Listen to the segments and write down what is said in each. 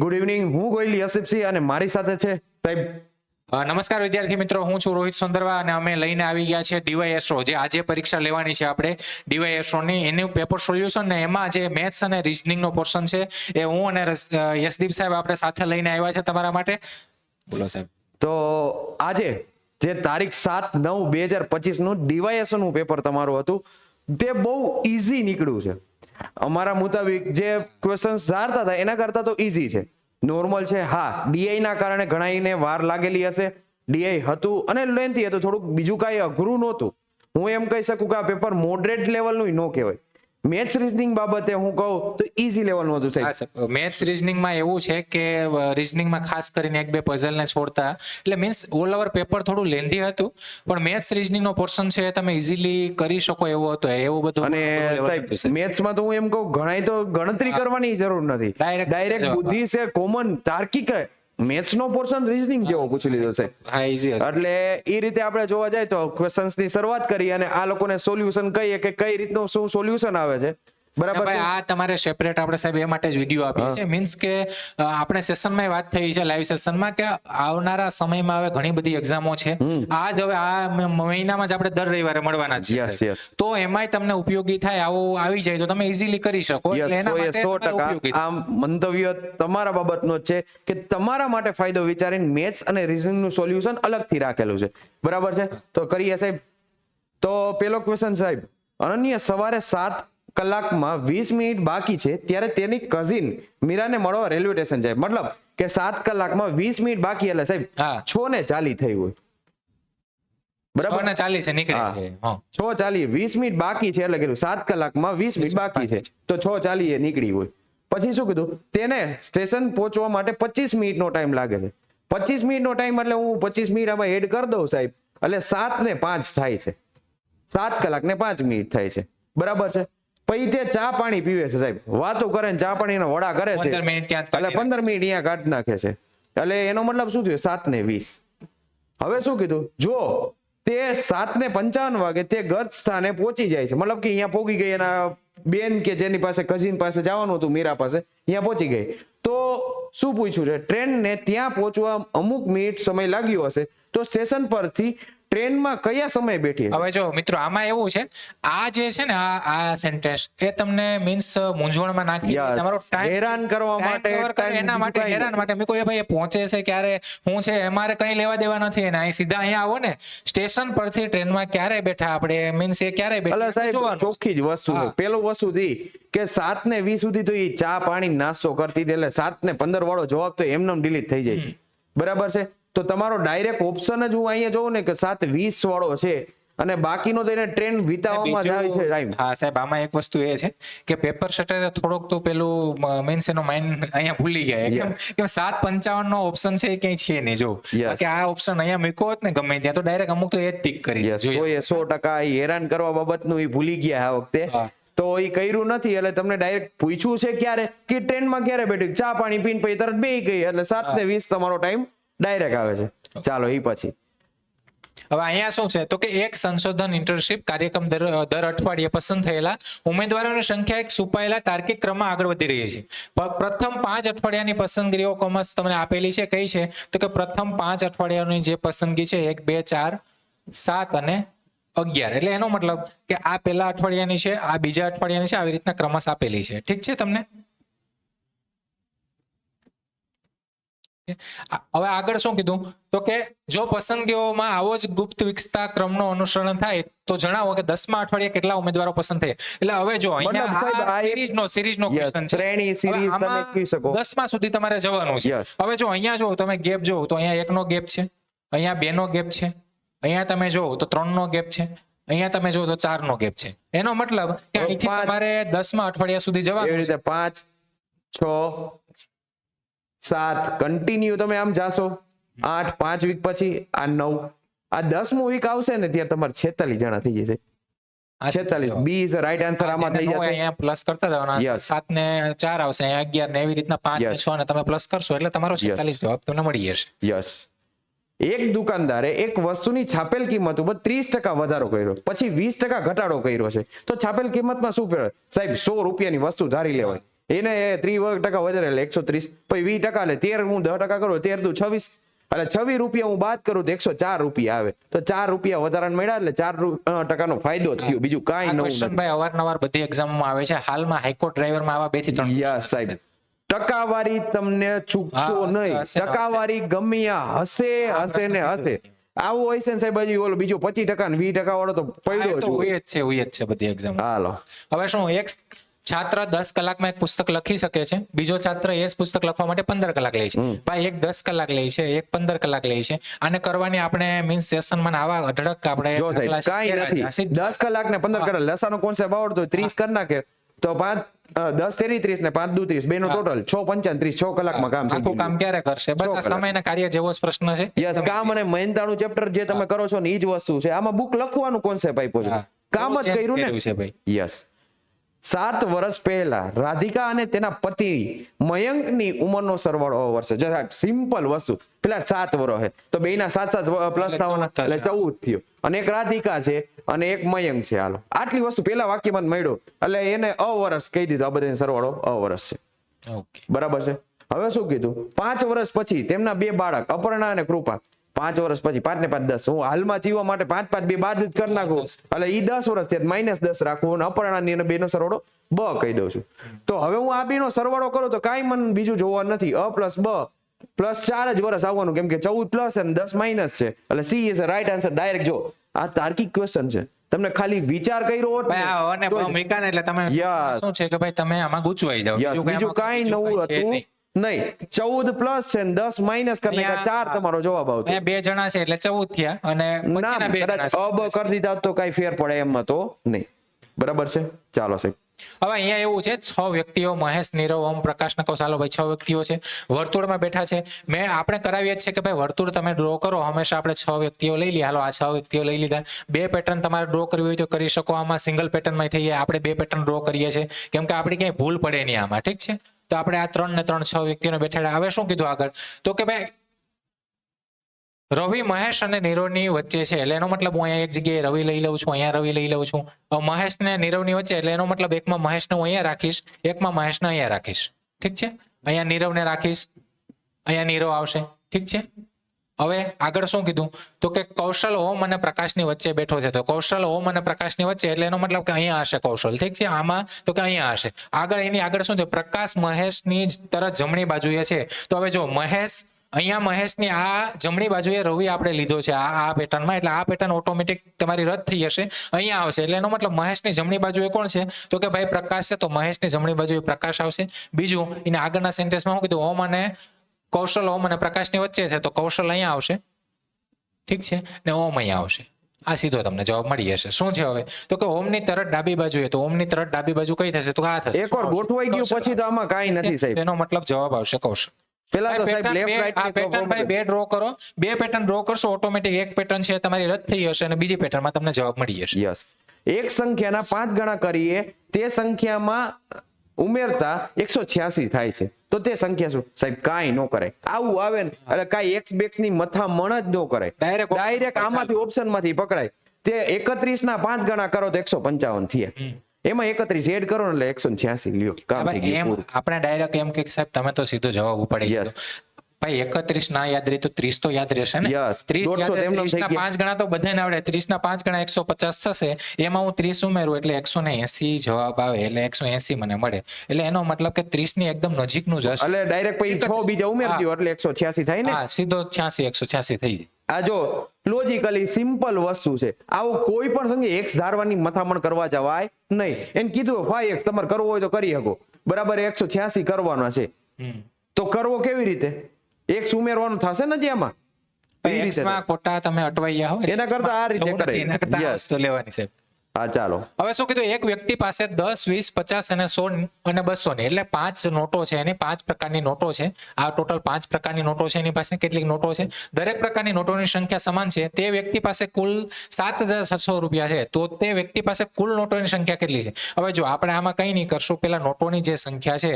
Good evening. હું ગોયલી અસીફસિંહ અને મારી સાથે છે સાહેબ. નમસ્કાર વિદ્યાર્થી મિત્રો, હું છું રોહિત સોંદરવા અને અમે લઈને આવી ગયા છે ડીવાયએસઓ, જે આજે પરીક્ષા લેવાની છે આપણે ડીવાયએસઓની. એનું પેપર સોલ્યુશન ને એમાં જે મેથ્સ અને રિઝનિંગનો પોર્શન છે એ હું અને યશદીપ સાહેબ આપણે સાથે લઈને આવ્યા છે તમારા માટે. બોલો સાહેબ. તો આજે જે તારીખ 7/9/2025 નું ડીવાયએસઓ નું પેપર તમારું હતું તે બહુ ઈઝી નીકળ્યું છે. અમારા મુતાબિક જે ક્વેશ્ચન્સ ધારતા હતા એના કરતા તો ઈઝી છે, નોર્મલ છે. હા, ડીઆઈ ના કારણે ઘણાઈને વાર લાગેલી હશે. ડીઆઈ હતું અને લેન્થી હતું, થોડુંક બીજું કાંઈ અઘરું નહોતું. હું એમ કહી શકું કે આ પેપર મોડરેટ લેવલનું ન કહેવાય. મેથ્સ રીઝનિંગ બાબતે હું કહું તો ઈઝી લેવલનું હતું સાહેબ. મેથ્સ રિઝનિંગમાં એવું છે કે રિઝનિંગમાં ખાસ કરીને એક બે પઝલને છોડતા, એટલે મીન્સ ઓલ ઓવર પેપર થોડું લેન્ધી હતું, પણ મેથ્સ રિઝનિંગનો પોર્શન છે તમે ઇઝીલી કરી શકો એવો હતો, એવું બધું. અને સાહેબ મેથ્સમાં તો હું એમ કહું ઘણાય તો ગણતરી કરવાની જરૂર નથી, ડાયરેક્ટ બુદ્ધિ છે, કોમન તાર્કિક મેથ્સ નો પોર્શન રીઝનિંગ જેવો પૂછી લીધો છે. હા, ઈઝી. એટલે એ રીતે આપણે જોવા જાય તો ક્વેશ્ચન્સ ની શરૂઆત કરી અને આ લોકોને સોલ્યુશન કહીએ કે કઈ રીતનું શું સોલ્યુશન આવે છે. બરાબર છે. આ તમારે સેપરેટ આપણે સાહેબ એ માટે જ વિડીયો આપીએ છે. મીન્સ કે આપણે સેશનમાં વાત થઈ છે લાઈવ સેશનમાં કે આવનારા સમયમાં હવે ઘણી બધી એક્ઝામો છે. આજ હવે આ મહિનામાં જ આપણે દર રવિવારે મળવાના છીએ, તો એમાંય તમને ઉપયોગી થાય આવું આવી જાય તો તમે ઇઝીલી કરી શકો. એટલે એના માટે 100% આ મંતવ્ય તમારા બાબતનો જ છે કે તમારા માટે ફાયદો વિચારીને મેથ્સ અને રીઝનિંગ નું સોલ્યુશન અલગથી રાખેલું છે. બરાબર છે, તો કરીએ સાહેબ. તો પેલો ક્વેશ્ચન સાહેબ, અનન્ય સવારે 7 કલાકમાં 20 મિનિટ બાકી છે ત્યારે તેની કઝિન મીરાને મળવા રેલવે સ્ટેશન જાય. મતલબ કે 7 કલાકમાં 20 મિનિટ બાકી, એટલે સાહેબ 6:40 થઈ હોય. બરાબર, 6:40 નીકળે છે. 6:40 20 મિનિટ બાકી છે, એટલે કીધું 7 કલાકમાં 20 મિનિટ બાકી છે તો 6:40 નીકળી હોય. પછી શું કીધું, તેને સ્ટેશન પહોંચવા માટે 25 મિનિટનો ટાઈમ લાગે છે. 25 મિનિટનો ટાઈમ એટલે હું 25 મિનિટ આમાં એડ કરી દઉં સાહેબ, એટલે 7:05 થાય છે. 7 કલાક ને 5 મિનિટ થાય છે. બરાબર છે. પછી તે ચા પાણી પીવે છે સાહેબ, વાતો કરે ને ચા પાણીના વડા કરે છે, 15 મિનિટ ત્યાં એટલે 15 મિનિટ અહીંયા કાઢી નાખે છે. એટલે એનો મતલબ શું થયું, 7:20. હવે શું કીધું, જો તે 7:55 વાગે તે ગત સ્થાને પહોંચી જાય છે, મતલબ કે અહીંયા પહોંચી ગઈ, એના બેન કે જેની પાસે કઝિન પાસે જવાનું હતું મીરા પાસે, અહીંયા પહોંચી ગઈ, તો શું પૂછ્યું છે, ટ્રેનને ત્યાં પહોંચવા અમુક મિનિટ સમય લાગ્યો હશે તો સ્ટેશન પરથી ટ્રેનમાં કયા સમય બેઠી. હવે જો મિત્રો આમાં એવું છે, આ જે છે ને આ સેન્ટેન્સ એ તમને મીન્સ મૂંઝવણમાં નાખી તમારો ટાઈમ હેરાન કરવા માટે, એના માટે હેરાન માટે મેં કોઈ ભાઈ પહોંચે છે ક્યારે હું છે અમારે કઈ લેવા દેવા નથી. અને અહીં સીધા અહીંયા આવો ને સ્ટેશન પરથી ટ્રેનમાં ક્યારે બેઠા આપણે, મીન્સ એ ક્યારે બેઠા સાહેબ ચોખ્ખી જ વસ્તુ છે. પેલું વસ્તુ થી કે 7:20 સુધી તો એ ચા પાણી નાસ્તો કરતી હતી, એટલે 7:15 વાળો જવાબ તો એમને ડિલીટ થઈ જાય છે. બરાબર છે. તો તમારો ડાયરેક્ટ ઓપ્શન જ હું અહીંયા જોઉં ને કે 7:20 વાળો છે અને બાકીનો તો એને ટ્રેન વિતાવવામાં જાય છે ટાઈમ. હા સાહેબ, આમાં એક વસ્તુ એ છે કે પેપર સેટરે થોડોક તો પેલું મીન્સ એનો માઇન્ડ અહીંયા ભૂલી ગયા કે 7:55 નો ઓપ્શન છે એ ક્યાંય છે નહીં. જો કે આ ઓપ્શન અહીંયા મૂક્યો હોત ને ગમે ત્યાં તો ડાયરેક્ટ અમુક તો એ જ ટીક કરી દે. 100% હેરાન કરવા બાબતનું એ ભૂલી ગયા આ વખતે, તો એ કર્યું નથી. એટલે તમને ડાયરેક્ટ પૂછ્યું છે ક્યારે કે ટ્રેનમાં ક્યારે બેઠી, ચા પાણી પીને પછી તરત બેહી ગઈ, એટલે 7:20 તમારો ટાઈમ ડાયરેક્ટ આવે છે. ચાલો એ પછી હવે અહીંયા શું છે તો કે એક સંશોધન ઇન્ટર્નશિપ કાર્યક્રમ દર અઠવાડિયે પસંદ થયેલા ઉમેદવારોની સંખ્યા એક છુપાયેલા તાર્કિક ક્રમમાં આગળ વધી રહી છે. પ્રથમ 5 અઠવાડિયાની પસંદગીઓ કોમર્સ તમને આપેલી છે. કઈ છે તો કે પ્રથમ 5 અઠવાડિયાની જે પસંદગી છે 1, 2, 4, 7 અને 11. એટલે એનો મતલબ કે આ પહેલા અઠવાડિયાની છે, આ બીજા અઠવાડિયાની છે, આવી રીતના ક્રમશ આપેલી છે. ઠીક છે તમને. હવે આગળ શું કીધું તો કે જો પસંદગીઓમાં આવો જ ગુપ્ત વિકસતા ક્રમનો અનુસરણ થાય તો જણાવો કે 10મા અઠવાડિયે કેટલા ઉમેદવારો પસંદ થયા. એટલે હવે જો અહીંયા સિરીઝનો ક્વેશ્ચન છે, શ્રેણી સિરીઝ તમે કહી શકો 10મા સુધી તમારે જવાનું છે. હવે જો અહીંયા જો તમે ગેપ જો તો અહીંયા 1 નો ગેપ છે, અહીંયા 2 નો ગેપ છે, અહીંયા તમે જો તો 3 નો ગેપ છે, અહીંયા તમે જો તો 4 નો ગેપ છે. એનો મતલબ કે અહીંથી તમારે 10મા અઠવાડિયા સુધી જવાનું. એવી રીતે 5, 6, 7 કન્ટિન્યુ તમે આમ જાશો, 8 5 વીક પછી આ 9, આ 10મું વીક આવશે ને ત્યારે તમારે 46 જણા થઈ જશે. 46 બી ઇઝ રાઈટ આન્સર આમાં થઈ જશે. અહીંયા પ્લસ કરતા જવાના, 7 ને 4 આવશે, અહીંયા 11 ને એવી રીતના 5 ને 6 ને તમે પ્લસ કરશો એટલે તમારો 46 જવાબ તમને મળી જશે. યસ. એક દુકાનદારે એક વસ્તુની છાપેલ કિંમત ઉપર 30% વધારો કર્યો, પછી 20% ઘટાડો કર્યો છે, તો છાપેલ કિંમતમાં શું ફેર સાહેબ? 100 રૂપિયાની વસ્તુ ધારી લેવાય, એને 30% વધારે એટલે 130, પછી 20% એટલે 13 હું 10% કરું 13 દુ 26, એટલે 26 રૂપિયા હું બાદ કરું તો 104 રૂપિયા આવે. તો 4 રૂપિયા વધારાના મળ્યા એટલે 4% ફાયદો થયો, બીજું કાંઈ આ નવું ક્વેશ્ચન નથી. ભાઈ અવારનવાર બધી એક્ઝામમાં આવે છે. હાલમાં હાઈકોર્ટ ડ્રાઈવરમાં આવા 2 થી 3 યસ સાહેબ, ટકાવારી તમને ચૂકશો હા, હશે, નહીં. હશે, ટકાવારી ગમે આ હશે ને હશે. આવું હોય છે ને સાહેબ, હજી ઓલો બીજો 25% ને 20% વાળો તો પડ્યો તો જ હોય. હોય જ છે બધી એક્ઝામ. હાલો હવે શું, એક છાત્ર 10 કલાકમાં એક પુસ્તક લખી શકે છે, બીજો છાત્ર એ જ પુસ્તક લખવા માટે 15 કલાક લે છે. ભાઈ એક 10 કલાક લે છે, એક 15 કલાક લે છે. આને કરવાની આપણે મીન્સ સેશનમાં આવા અઢળક આપણે જો સાહેબ કાંઈ નથી, 10 કલાક ને 15 કલાક લસાનો કોન્સેપ્ટ આવડતો હોય 30 કરી નાખે તો 5 10 તેરી 30 ને 5 દુ 30 બેનો ટોટલ 6 35 6 કલાકમાં કામ થઈ આખું કામ ક્યારે કરશે? બસ આ સમયના કાર્ય જેવો જ પ્રશ્ન છે. યસ, કામ અને મહેનતાણું ચેપ્ટર જે તમે કરો છો ને ઈ જ વસ્તુ છે. આમાં બુક લખવાનું કોન્સેપ્ટ આપ્યો છે, કામ જ કર્યું ને. છે ભાઈ. યસ, 7 વર્ષ પહેલા રાધિકા અને તેના પતિ મયંકની ઉંમરનો સરવાળો વર્ષે. જો સાહેબ સિમ્પલ વસ્તુ, પેલા 7 વર્ષ છે તો બેના 7 પ્લસ થવાના એટલે 14 થયો, અને એક રાધિકા છે અને એક મયંક છે. હાલો આટલી વસ્તુ પેલા વાક્યમાં મળ્યો એટલે એને વર્ષ કહી દીધું. આ બધાનો સરવાળો વર્ષ છે. ઓકે, બરાબર છે. હવે શું કીધું, 5 વર્ષ પછી તેમના 2 બાળક અપર્ણા અને કૃપા. 5 વર્ષ પછી 5 ને 5 10, હું હાલમાં જીવવા માટે 5 5 2 બાદ જ કરી નાખું એટલે ઈ 10 વર્ષ થયા -10 રાખવું અને અપર્ણાની અને 2 નો સરવાળો બ કહી દઉં છું. તો હવે હું આ 2 નો સરવાળો કરું તો કાંઈ મને બીજું જોવા નથી. અ પ્લસ બ પ્લસ 4 જ વર્ષ આવવાનું, કેમ કે 14 પ્લસ અને 10 માઇનસ છે એટલે she is right answer. Direct જો આ તાર્કિક ક્વેશ્ચન છે, તમને ખાલી વિચાર કર્યો હોત ને ભાઈ આ અને તો જ. ભૂમિકા ને એટલે તમે Yes. શું છે કે ભાઈ તમે આમાં ગૂંચવાઈ જાવ. યસ, બીજું કાંઈ નવું હતું નહીં. 14 પ્લસ છે ને 10 માઇનસ કરીને 4 તમારો જવાબ આવતો. અહીંયા 2 જણા છે એટલે 14 થયા અને ના, પછીના 2 જણા કદાચ છે. અબ કરી દીધા તો કઈ ફેર પડે એમ તો નહીં. બરાબર છે, ચાલો સાહેબ. હવે અહીંયા એવું છે 6 વ્યક્તિઓ મહેશ, નીરવ, ઓમ પ્રકાશ ને કહો ચાલો ભાઈ 6 વ્યક્તિઓ છે, વર્તુળમાં બેઠા છે. મેં આપણે કરાવીએ જ છે કે ભાઈ વર્તુળ તમે ડ્રો કરો, હંમેશા આપણે 6 વ્યક્તિઓ લઈ લઈએ. હાલો આ 6 વ્યક્તિઓ લઈ લીધા. 2 પેટર્ન તમારે ડ્રો કરવી હોય તો કરી શકો. આમાં સિંગલ પેટર્નમાં થઈએ, આપણે 2 પેટર્ન ડ્રો કરીએ છીએ કેમ કે આપણે ક્યાંય ભૂલ પડે નહીં આમાં. ઠીક છે, તો આપણે આ 3 ને 3 6 વ્યક્તિઓને બેઠાડ્યા. હવે શું કીધું આગળ, તો કે ભાઈ રવિ મહેશ અને નીરવની વચ્ચે છે એટલે એનો મતલબ હું અહીંયા એક જગ્યાએ રવિ લઈ લઉં છું, અહીંયા રવિ લઈ લઉં છું. મહેશ ને નીરવની વચ્ચે એટલે એનો મતલબ એકમાં મહેશને હું અહીંયા રાખીશ, એકમાં મહેશને અહીંયા રાખીશ. ઠીક છે, અહીંયા નીરવને રાખીશ, અહીંયા નીરવ આવશે. ઠીક છે, હવે આગળ શું કીધું, તો કે કૌશલ ઓમ અને પ્રકાશની વચ્ચે બેઠો છે. તો કૌશલ ઓમ અને પ્રકાશની વચ્ચે એટલે એનો મતલબ કે અહીંયા હશે કૌશલ. ઠીક છે, આમાં તો કે અહીંયા હશે. આગળ એની આગળ શું છે, પ્રકાશ મહેશની તરત જમણી બાજુએ છે. તો હવે જો મહેશ અહીંયા મહેશની આ જમણી બાજુએ રવિ આપણે લીધો છે આ પેટર્નમાં, એટલે આ પેટર્ન ઓટોમેટિક તમારી રદ થઈ જશે, અહીંયા આવશે. એટલે એનો મતલબ મહેશની જમણી બાજુએ કોણ છે, તો કે ભાઈ પ્રકાશ છે, તો મહેશની જમણી બાજુએ પ્રકાશ આવશે. બીજું એને આગળના સેન્ટેન્સમાં શું કીધું, ઓમ અને કૌશલ ઓમ અને પ્રકાશની વચ્ચે છે, તો કૌશલ અહીંયા આવશે. ઠીક છે, ને ઓમ અહીંયા આવશે. આ સીધો તમને જવાબ મળી જશે. શું છે હવે, તો કે ઓમની તરત ડાબી બાજુએ, તો ઓમની તરત ડાબી બાજુ કઈ થશે, તો આ થશે. એકવાર ગોઠવાઈ ગયું પછી તો આમાં કાંઈ નથી સાહેબ. એનો મતલબ જવાબ આવશે કૌશલ. પેલા તો સાહેબ લેફ્ટ રાઈટ આ પેટર્ન ભાઈ 2 ડ્રો કરો, 2 પેટર્ન ડ્રો કરશો ઓટોમેટિક એક પેટર્ન છે તમારી રદ થઈ જશે અને બીજી પેટર્નમાં તમને જવાબ મળી જશે. યસ, એક સંખ્યાના 5 ગણા કરીએ તે સંખ્યામાં ઉમેરતા 186 થાય છે તો તે સંખ્યા શું સાહેબ? કાંઈ ન કરાય. આવું આવે ને એટલે કાંઈ એક્સ બેક્સ ની મથામણ જ ન કરાય. ડાયરેક્ટ આમાંથી ઓપ્શન માંથી પકડાય. તે 31 ના 5 ગણા કરો તો 155 થયા, એમાં 31 એડ કરો ને એટલે 186 લ્યો, કામ થઈ ગયું પૂરું. આપણે ડાયરેક્ટ એમ કે સાહેબ તમે તો સીધો જવાબ ઉપાડી Yes. દીધો. ભાઈ 31 ના યાદ રહી તો 30 તો યાદ રહેશે ને. Yes. 30 યાદ 150 રહે, એમનેમ 30 ના થઈ ગયા. 5 ગણા તો બધાને આવડે. 30 ના 5 ગણા 150 થશે, એમાં હું 30 ઉમેરું એટલે 180 જવાબ આવે, એટલે 180 મને મળે. એટલે એનો મતલબ કે 30 ની એકદમ નજીકનું જ હશે. એટલે ડાયરેક્ટ પછી 6 બીજા ઉમેરી દો એટલે 186 થાય ને. હા, સીધો 86 186 થઈ જાય. આ જો લોજિકલી સિમ્પલ વસ્તુ છે. આવું કોઈ પણ સંખ્યા x ધારવાની મથામણ કરવા જવાય નહીં. એને કીધું 5x તમારે કરવો હોય તો કરી શકો, બરાબર 186 કરવાના છે તો કરવો કેવી રીતે? x ઉમેરવાનું થશે ને આમાં. ભાઈ X માં ખોટા તમે અટવાઈ ગયા હો, એના કરતા આ રીતે કરાય. એના કરતા આ Yes. વસ્તુ લેવાની છે. હા ચાલો. હવે શું કીધું, એક વ્યક્તિ પાસે 10 20 50 અને 100 અને 200 ની એટલે 5 નોટો છે, એની 5 પ્રકારની નોટો છે. આ ટોટલ 5 પ્રકારની નોટો છે એની પાસે. કેટલીક નોટો છે, દરેક પ્રકારની નોટોની સંખ્યા સમાન છે. તે વ્યક્તિ પાસે કુલ 7,600 રૂપિયા છે, તો તે વ્યક્તિ પાસે કુલ નોટોની સંખ્યા કેટલી છે? હવે જો આપણે આમાં કઈ નહીં કરશું, પેલા નોટોની જે સંખ્યા છે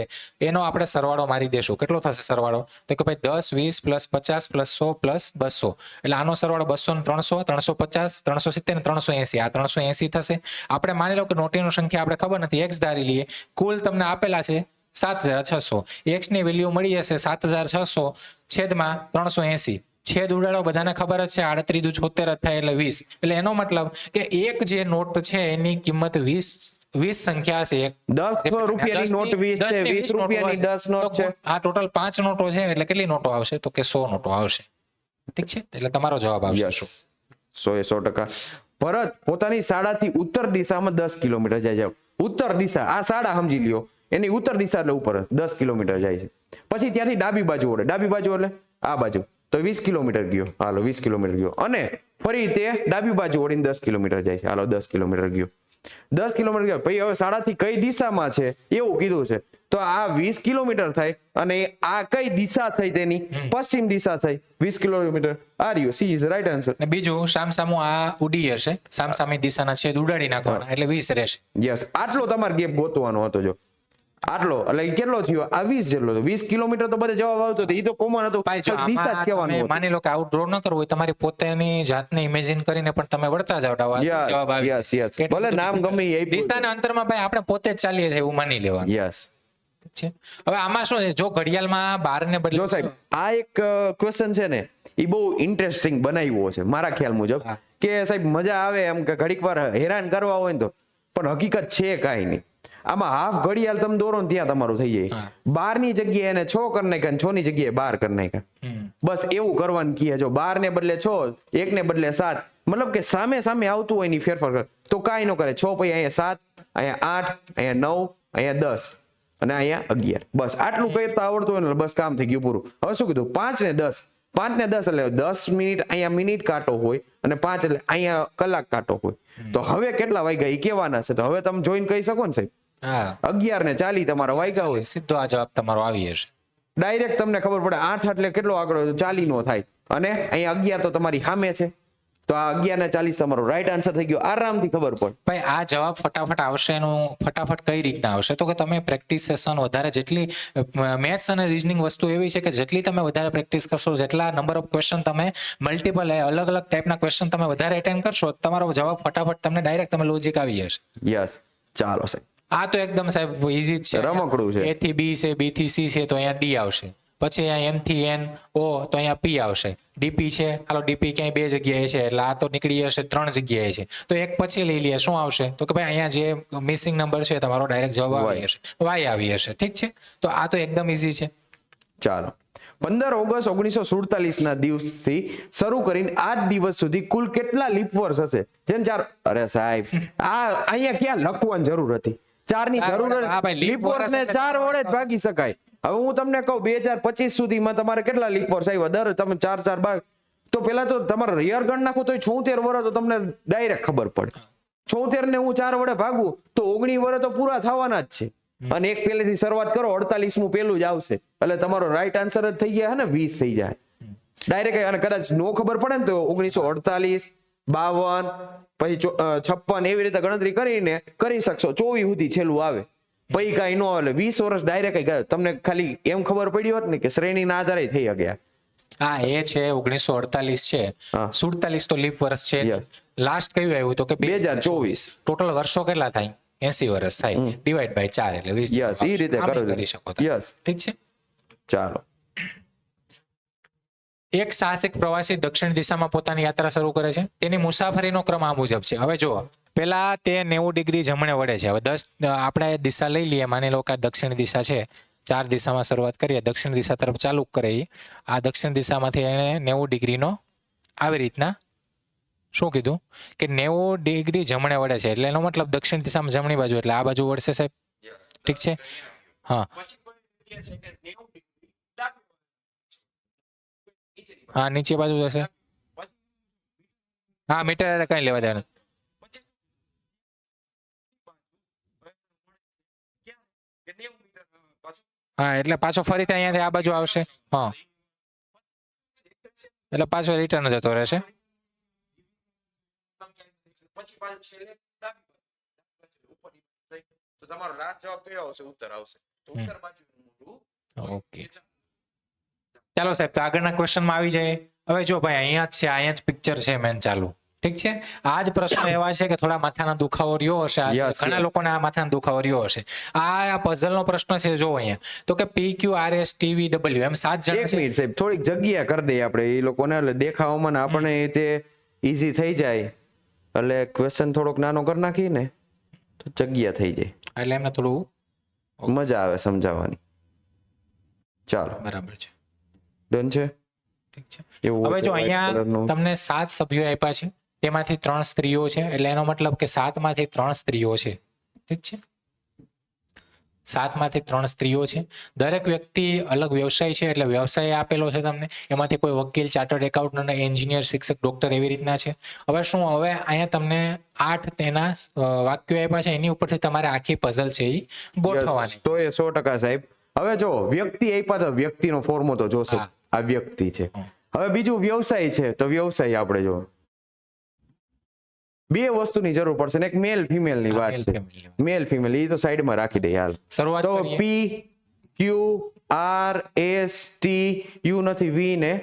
એનો આપણે સરવાળો મારી દેશું. કેટલો થશે સરવાળો, તો કે ભાઈ 10 20 પ્લસ 50 પ્લસ 100 પ્લસ 200, એટલે આનો સરવાળો 200 ને 300 350 370 ને 380, આ 380 થશે. આપણે માની લો કે નોટોની સંખ્યા આપણે ખબર નથી, x ધારી લઈએ. કુલ તમને આપેલા છે 7,600. x ની વેલ્યુ મળી જશે 7,600 છેદમાં 380. છેદ ઉડાડો બધાને ખબર જ છે 38 દુ 76 જ થાય એટલે 20. એટલે એનો મતલબ કે એક જે નોટ છે એની કિંમત 20 સંખ્યા હશે. એક 10 રૂપિયાની નોટ 20 છે, 20 રૂપિયાની 10 નોટ છે. આ ટોટલ 5 નોટો છે એટલે કેટલી નોટો આવશે? તો કે 100 નોટો આવશે. ઠીક છે, એટલે તમારો જવાબ આવશે યસ 100%. ભરત પોતાની શાળાથી ઉત્તર દિશામાં 10 કિલોમીટર જાય છે. ઉત્તર દિશા, આ શાળા સમજી લ્યો, એની ઉત્તર દિશા એટલે ઉપર 10 કિલોમીટર જાય છે. પછી ત્યાંથી ડાબી બાજુ વળે. ડાબી બાજુ એટલે આ બાજુ, તો 20 કિલોમીટર ગયો. હાલો 20 કિલોમીટર ગયો. અને ફરી તે ડાબી બાજુ વળીને 10 કિલોમીટર જાય છે. હાલો 10 કિલોમીટર ગયો. 10 કિલોમીટર ગયો. ભાઈ હવે શાળાથી કઈ દિશામાં છે એવું કીધું છે, તો આ 20 કિલોમીટર થાય અને આ કઈ દિશા થઈ તેની? પશ્ચિમ દિશા થઈ. 20 kilometre. Are you she is right answer. ને બીજું સામસામું આ ઉડી જશે, સામસામી દિશાના છેદ ઉડાડી નાખવાના એટલે 20 રહેશે. યસ, આટલો તમારે ગેપ ગોતવાનો હતો. જો આટલો એટલે ઈ કેટલો થયો? આ 20 જેટલો હતો. 20 કિલોમીટર તો બધે જવાબ આવતો હતો. ઈ તો કોમન હતો. ભાઈ જો દિશા જ આમાં કહેવાનું તમે હતું. માની લો કે આઉટ ડ્રો ન કરવું હોય, તમારી પોતાની જાતને ઇમેજિન કરીને પણ તમે વળતા જાવ ડાવા, Yes, જવાબ આવી yes, જાય. yes. કેટલું ભલે બધું નામ ગમે એ આપ્યું. દિશાના અંતરમાં ભાઈ આપણે પોતે જ ચાલીએ છીએ એવું માની લેવાનું યસ. છે. હવે આમાં શું છે, જો ઘડિયાળમાં 12 ને બદલે જો સાહેબ આ એક ક્વેશ્ચન છે ને, એ બહુ ઇન્ટરેસ્ટિંગ બનાવ્યો છે મારા ખ્યાલ મુજબ. હા. કે સાહેબ મજા આવે એમ કે ઘડીક વાર હેરાન કરવા હોય ને તો, પણ હકીકત છે કાંઈ નહીં. આમાં હાફ ઘડિયાળ તમે દોરો ને ત્યાં તમારું થઈ જાય. હા. 12 ની જગ્યાએ એને 6 કરી નાખ્યા ને 6 ની જગ્યાએ 12 કરી નાખ્યા. બસ એવું કરવાનું કીએ. જો 12 ને બદલે 6, 1 ને બદલે 7, મતલબ કે સામે સામે આવતું હોય ની ફેરફાર કરે તો કાંઈ ન કરે. 6 પછી અહીંયા 7, અહીંયા 8, અહીંયા 9, અહીંયા 10 અને અહીંયા 11. બસ આટલું કરતા આવડતું હોય ને બસ કામ થઈ ગયું પૂરું. હવે શું કીધું? 5 ને 10. 5 ને 10 એટલે 10 મિનિટ અહીંયા મિનિટ કાંટો હોય અને 5 એટલે અહીંયા કલાક કાંટો હોય. તો હવે કેટલા વાગ્યા એ કહેવાના છે. તો હવે તમે જોઈને કહી શકો ને સાહેબ, હા 11 ને 40 તમારા વાગ્યા હોય. સીધો આ જવાબ તમારો આવી જશે. ડાયરેક્ટ તમને ખબર પડે 8 એટલે કેટલો આગળ 40 નો થાય અને અહીંયા 11 તો તમારી સામે છે. તો આ 11 ને 40 તમારો રાઈટ આન્સર થઈ ગયો. આરામથી ખબર પડે. ભાઈ આ જવાબ ફટાફટ આવશે. એનું ફટાફટ કઈ રીતના આવશે? તો કે તમે પ્રેક્ટિસ સેશન વધારે, જેટલી મેથ્સ અને રીઝનિંગ વસ્તુ એવી છે કે જેટલી તમે વધારે પ્રેક્ટિસ કરશો, જેટલા નંબર ઓફ ક્વેશ્ચન તમે મલ્ટિપલ અલગ અલગ ટાઈપના ક્વેશ્ચન તમે વધારે એટેન્ડ કરશો, તમારો જવાબ ફટાફટ તમને ડાયરેક્ટ તમે લોજિક આવી જશે. યસ, ચાલો સાહેબ. આ તો એકદમ સાહેબ ઈઝી જ છે. રમકડું છે. A થી B છે, B થી C છે તો અહીંયા D આવશે. પછી અહીંયા M થી N O તો અહીંયા P આવશે. DP છે, હાલો DP ક્યાંય 2 જગ્યાએ છે એટલે આ તો નીકળી જશે 3 જગ્યાએ છે. તો એક પછી લઈ લઈએ, શું આવશે? તો કે ભાઈ અહીંયા જે મિસિંગ નંબર છે તમારો ડાયરેક્ટ જવાબ આવી જશે, Y આવી જશે. ઠીક છે, તો આ તો એકદમ ઈઝી છે. ચાલો. 15 ઓગસ્ટ 1947 ના દિવસથી શરૂ કરીને આજ દિવસ સુધી કુલ કેટલા લીપ વર્ષ હશે? જેમ 4. અરે સાહેબ આ અહીંયા ક્યાં લખવાની જરૂર હતી? 4 ની જરૂર હા ભાઈ, leap લીપ વર્ષ ને વર્ષ 4 વડે જ ભાગી શકાય. હવે હું તમને કહું 2025 સુધીમાં તમારે કેટલા લીપ વર્ષ આવ્યા? દર તમે 4 ભાગ તો પેલા તો તમારે યર ગણ નાખો તો 76 વર્ષ તો તમને ડાયરેક્ટ ખબર પડે. 76 ને હું 4 વડે ભાગું તો 19 વર્ષ તો પૂરા થવાના જ છે. અને એક પહેલેથી શરૂઆત કરો 48મું પેલું જ આવશે એટલે તમારો રાઈટ આન્સર જ થઈ ગયા હે ને 20 થઈ જાય ડાયરેક્ટ. અને કદાચ નો ખબર પડે ને તો 1948, 52, પછી 56 એવી રીતે ગણતરી કરીને કરી શકશો. 24 સુધી છેલ્લું આવે પછી કઈ નો એટલે 20 વર્ષ ડાયરેક્ટ તમને ખાલી એમ ખબર પડી હોત ને કે શ્રેણીના આધારે થઈ ગયા. હા એ છે 1948 છે. હા. 47 તો લીપ વર્ષ છે. Yes. લાસ્ટ કયું આવ્યું તો કે 2024. ટોટલ વર્ષો કેટલા થાય? 80 વર્ષ થાય. ડિવાઈડ બાય 4 એટલે 20. યસ, એ રીતે આમ કરો. કરી શકો તમે. યસ, ઠીક છે. ચાલો. એક સાહસિક પ્રવાસી દક્ષિણ દિશામાં પોતાની યાત્રા શરૂ કરે છે. તેની મુસાફરીનો ક્રમ આ મુજબ છે. હવે જુઓ, પેલા તે 90 ડિગ્રી જમણે વળે છે. હવે 10 આપણે દિશા લઈ લઈએ, માની લો કે આ દક્ષિણ દિશા છે. 4 દિશામાં શરૂઆત કરીએ, દક્ષિણ દિશા તરફ ચાલુ કરે. આ દક્ષિણ દિશામાંથી એને 90 ડિગ્રીનો આવી રીતના શું કીધું કે 90 ડિગ્રી જમણે વળે છે. એટલે એનો મતલબ દક્ષિણ દિશામાં જમણી બાજુ એટલે આ બાજુ વળશે સાહેબ. ઠીક છે. હા હા નીચે બાજુ જશે. હા મીટર કઈ લેવા દેવાનું. હા એટલે પાછો ફરીથી અહીંયાથી આ બાજુ આવશે. હા એટલે પાછો રિટર્ન જતો રહેશે. ઓકે ચાલો સાહેબ, તો આગળના ક્વેશ્ચનમાં આવી જાય. હવે જો ભાઈ અહીંયા જ છે, અહીંયા જ પિક્ચર છે મેન ચાલુ. ઠીક છે. આ જ પ્રશ્નો એવા છે કે થોડા માથાનો દુખાવો રહ્યો હશે આજે. Yes, ઘણા yes. લોકોને આ માથાનો દુખાવો રહ્યો હશે. આ પઝલ નો પ્રશ્ન છે, જો અહીંયા તો કે PQRSTVW એમ 7 જણ એક છે. મિનિટ સાહેબ, થોડીક જગ્યા કરી દઈએ આપણે એ લોકોને, એટલે દેખાવામાં ને આપણને તે ઈઝી થઈ જાય. એટલે ક્વેશ્ચન થોડોક નાનો કરી નાખીએ ને તો જગ્યા થઈ જાય, એટલે એમને થોડું મજા આવે સમજાવવાની. ચાલો, બરાબર છે. ડન છે. ઠીક છે. એવું હવે હોય જો તો white અહીંયા colour નું. તમને 7 સભ્યો આપ્યા છે, તેમાંથી 3 સ્ત્રીઓ છે, એટલે એનો મતલબ કે 7 માંથી 3 સ્ત્રીઓ છે. ઠીક છે. 7 માંથી 3 સ્ત્રીઓ છે. દરેક વ્યક્તિ અલગ વ્યવસાય છે, એટલે વ્યવસાય આપેલો છે તમને. એમાંથી કોઈ વકીલ, ચાર્ટર્ડ એકાઉન્ટન્ટ, એન્જિનિયર, શિક્ષક, ડોક્ટર એવી રીતના છે. હવે અહીંયા તમને 8 તેના વાક્યો આપ્યા છે, એની ઉપરથી તમારે આખી પઝલ છે એ ગોઠવવાની. તો એ 100% સાહેબ. હવે જો વ્યક્તિ આપ્યા તો વ્યક્તિનો ફોર્મો તો જોશે. હા. આ વ્યક્તિ છે. હવે બીજું વ્યવસાય છે, તો વ્યવસાય આપણે જો બે વસ્તુની જરૂર પડશે ને એક મેલ ફિમેલ ની વાત છે. મેલ ફિમેલ એ તો સાઈડમાં રાખી દઈએ હાલ. શરૂઆત તો કરીએ. PQRSTU નથી, V ને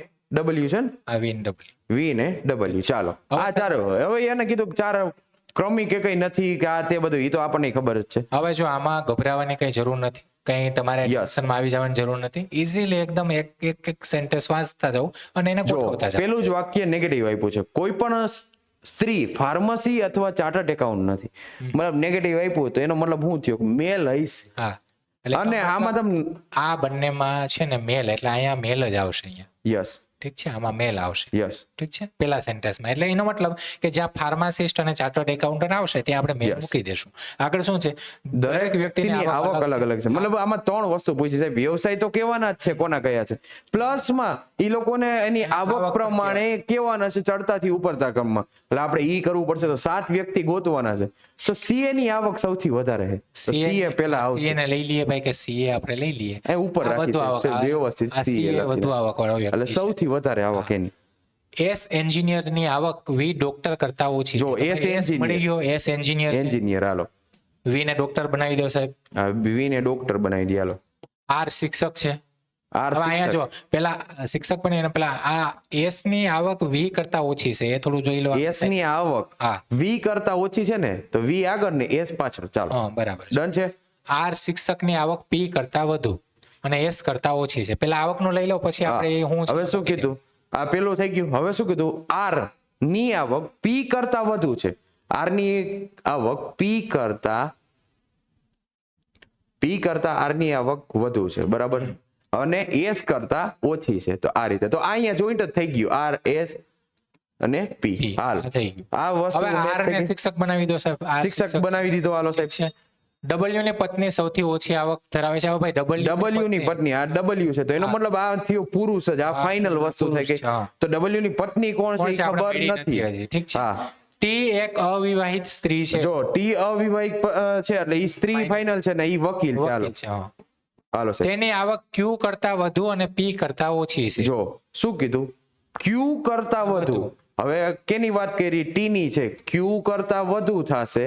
W છે ને, આ VNW. V ને W. ચાલો આ ચાર. હવે એને કીધું કે ચાર ક્રમિક કે કઈ નથી કે આ તે બધું એ તો આપણને ખબર જ છે. હવે જો આમાં ગભરાવાની કઈ જરૂર નથી, કઈ તમારે Yes. ટેન્શનમાં આવી જવાની જરૂર નથી. ઇઝીલી એકદમ એક સેન્ટેન્સ વાંચતા જાઓ અને એને જો ગોઠવતા જાઓ. પેલું જ વાક્ય નેગેટિવ આપ્યું છે. કોઈ પણ સ્ત્રી ફાર્મસી અથવા ચાર્ટર્ડ એકાઉન્ટ નથી, મતલબ નેગેટિવ આપ્યું તો એનો મતલબ શું થયો? મેલ હઈશ. હા, એટલે અને આમાં તમે આ બંનેમાં છે ને મેલ, એટલે અહીંયા મેલ જ આવશે અહીંયા. યસ ઠીક છે, આમાં મેલ આવશે. યસ ઠીક છે, પેલા સેન્ટેન્સમાં. એટલે એનો મતલબ કે જ્યાં ફાર્માસિસ્ટ અને ચાર્ટર્ડ એકાઉન્ટન્ટ આવશે ત્યાં આપણે મેલ Yes. મૂકી દેશું. આગળ શું છે? દરેક વ્યક્તિની આવક અલગ અલગ છે. મતલબ આમાં 3 વસ્તુ પૂછી છે. વ્યવસાય તો કેવાના જ છે, કોના કયા છે, પ્લસ માં ઈ લોકોને એની આવક પ્રમાણે કેવાના છે, ચડતાથી ઉપરતા ક્રમમાં. એટલે આપણે ઈ કરવું પડશે તો 7 વ્યક્તિ ગોતવાના છે. તો CA ની આવક સૌથી વધારે છે, તો CA પેલા આવશે. CA ને લઈ લઈએ ભાઈ, કે CA આપણે લઈ લઈએ. એ ઉપર આ વધુ રાખી આવક, છે, વ્યવસ્થિત આ CA CA વધુ આવક વાળો એટલે વ્યક્તિ છે. સૌથી વધારે આવક એની. એસ એન્જિનિયર ની આવક V ડોક્ટર કરતા ઓછી જો, છે. S તો S engineer. મળી ગયો, S એન્જિનિયર. એન્જિનિયર. હાલો V ને ડોક્ટર બનાવી દો સાહેબ. V ને ડોક્ટર બનાવી દે. હાલો R શિક્ષક છે. R હવે અહીંયા જો પેલા શિક્ષક બની અને પેલા આ S ની આવક V કરતા ઓછી છે, એ થોડું જોઈ લો. S ની આવક હા. V કરતા ઓછી છે ને, તો V આગળ ને S પાછળ. ચાલો હા, બરાબર છે. ડન છે. R શિક્ષક ની આવક P કરતા વધુ અને S કરતા ઓછી છે. પેલા આવક નું લઈ લો, પછી આપણે હું હવે શું કીધું? આ પેલું થઈ ગયું. હવે શું કીધું? R ની આવક P કરતા વધુ છે. R ની આવક P કરતા R ની આવક વધુ છે, બરાબર, અને S કરતા ઓછી છે. તો આ રીતે તો અહીંયા જોઈન્ટ જ થઈ ગયું, R S અને P. હાલ થઈ ગયું. આ વસ્તુ હવે match R થઈ ને ગઈ. શિક્ષક બનાવી દો સાહેબ. R શિક્ષક બનાવી દીધો. હાલો સાહેબ. છે. W ની પત્ની સૌથી ઓછી આવક ધરાવે છે. હવે ભાઈ W ની પત્ની, આ W છે, તો એનો મતલબ આ થયો પુરુષ જ. આ ફાઇનલ વસ્તુ થઈ ગઈ. હા. તો W ની પત્ની કોણ છે એ ખબર નથી. હજી. ઠીક છે. હા. T એક અવિવાહિત સ્ત્રી છે. જો T અવિવાહિત છે, એટલે ઈ સ્ત્રી ફાઇનલ છે ને ઈ વકીલ છે. હાલો વકીલ છે, હા. હાલો સાહેબ. તેની આવક Q કરતા વધુ અને P કરતા ઓછી છે. જો શું કીધું? Q કરતા વધુ. હવે કેની વાત કરી? T ની છે. Q કરતા વધુ થશે